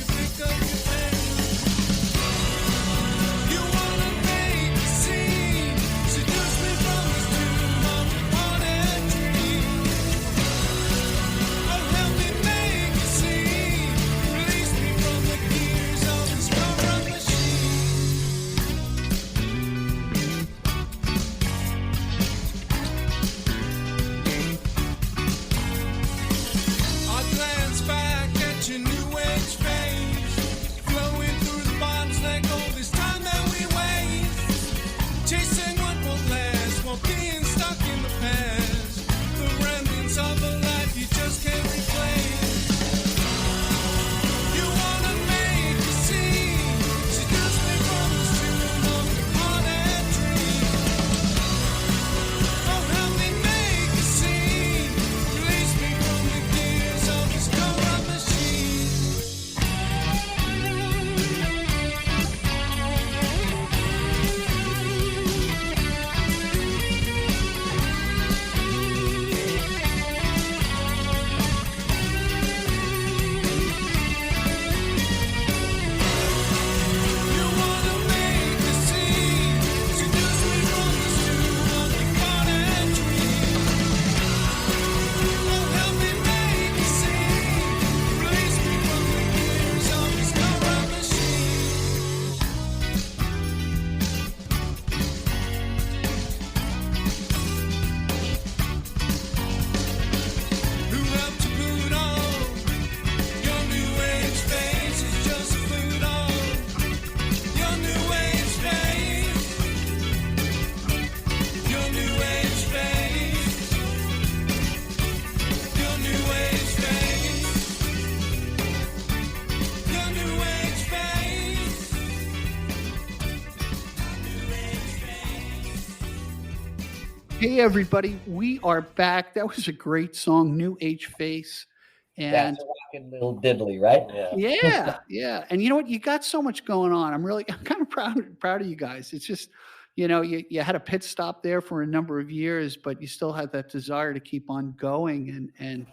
Hey, everybody. We are back. That was a great song, New Age Face. And That's a rockin' little diddly, right? yeah. And you know what? You got so much going on. I'm kind of proud of you guys. It's just, you had a pit stop there for a number of years, but you still had that desire to keep on going. And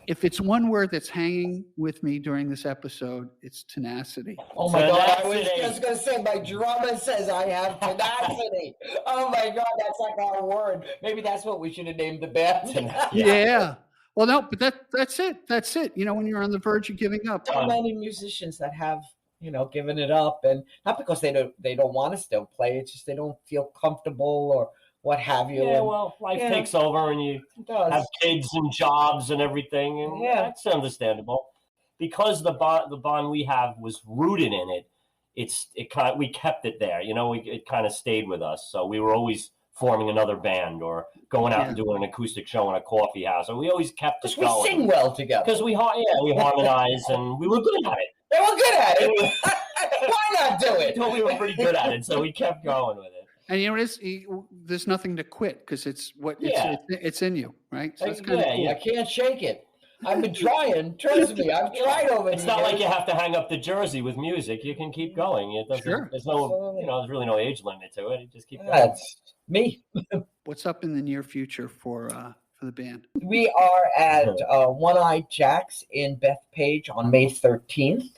if it's one word that's hanging with me during this episode, it's tenacity. Oh my God, I was just going to say, my drummer says I have tenacity. Oh my God, that's like our word. Maybe that's what we should have named the band. Yeah. Well, no, but that's it. That's it. When you're on the verge of giving up. So many musicians that have, given it up, and not because they don't want to still play. It's just they don't feel comfortable or what have you. Yeah, well, life takes over and you have kids and jobs and everything, and that's understandable. Because the bond we have was rooted in it, we kept it there. It kind of stayed with us. So we were always forming another band or going out and doing an acoustic show in a coffee house, and we always kept it going. We sing well together. Because we harmonize, and we were good at it. They were good at it. Why not do it? Well, we were pretty good at it, so we kept going with it. And there's nothing to quit because it's in you, right? So it's kind of cool. I can't shake it. I've been trying. Trust me, I've tried over. It's not like you have to hang up the jersey with music. You can keep going. It doesn't. Sure. There's no, there's really no age limit to it. You just keep going. That's me. What's up in the near future for the band? We are at One Eyed Jack's in Bethpage on May 13th.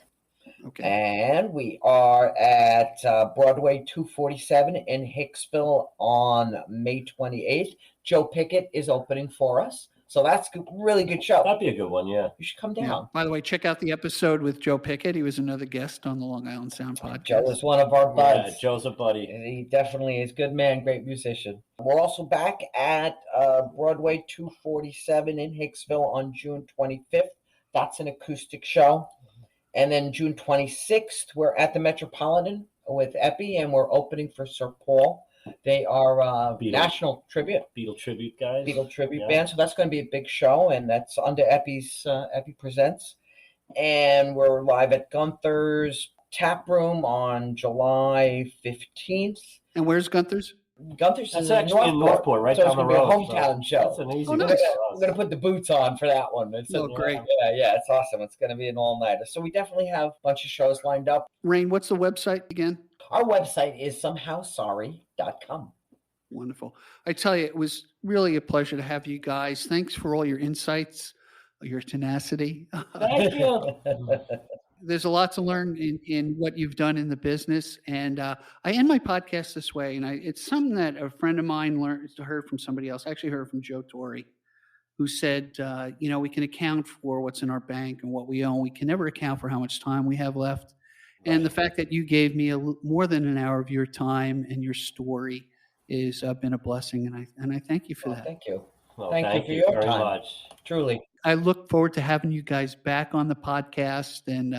Okay. And we are at Broadway 247 in Hicksville on May 28th. Joe Pickett is opening for us. So that's a really good show. That'd be a good one, yeah. You should come down. Yeah. By the way, check out the episode with Joe Pickett. He was another guest on the Long Island Sound podcast. Joe is one of our buds. Yeah, Joe's a buddy. He definitely is a good man, great musician. We're also back at Broadway 247 in Hicksville on June 25th. That's an acoustic show. And then June 26th, we're at the Metropolitan with Epi, and we're opening for Sir Paul. They are national tribute. Beatle tribute guys. Beatle tribute band. So that's going to be a big show, and that's under Epi's Epi Presents. And we're live at Gunther's Tap Room on July 15th. And where's Gunther's? Gunther's that's is actually in Northport, right so down the road. It's going to be a hometown show. That's an easy one. Nice. We're going to put the boots on for that one. It's great. Yeah, it's awesome. It's going to be an all-nighter. So we definitely have a bunch of shows lined up. Rain, what's the website again? Our website is somehowsorry.com. Wonderful. I tell you, it was really a pleasure to have you guys. Thanks for all your insights, your tenacity. Thank you. There's a lot to learn in what you've done in the business. And I end my podcast this way. And it's something that a friend of mine heard from somebody else. I actually heard from Joe Torre, who said, we can account for what's in our bank and what we own. We can never account for how much time we have left. And the fact that you gave me more than an hour of your time and your story is been a blessing. And I thank you for that. Thank you. Well, thank you for your time. Much. Truly. I look forward to having you guys back on the podcast, and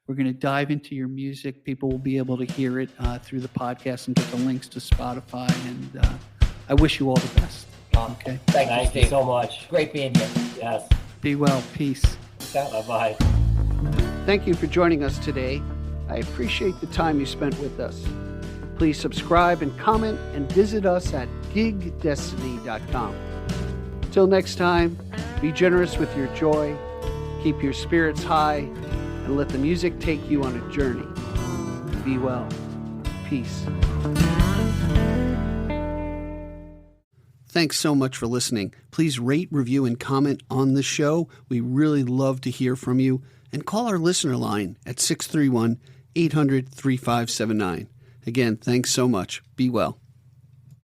we're going to dive into your music. People will be able to hear it through the podcast and get the links to Spotify. And I wish you all the best. Okay. Thank you so much. Great being here. Yes. Be well. Peace. Bye-bye. Thank you for joining us today. I appreciate the time you spent with us. Please subscribe and comment and visit us at gigdestiny.com. Till next time, be generous with your joy, keep your spirits high, and let the music take you on a journey. Be well. Peace. Thanks so much for listening. Please rate, review, and comment on the show. We really love to hear from you. And call our listener line at 631-800-3579. Again, thanks so much. Be well.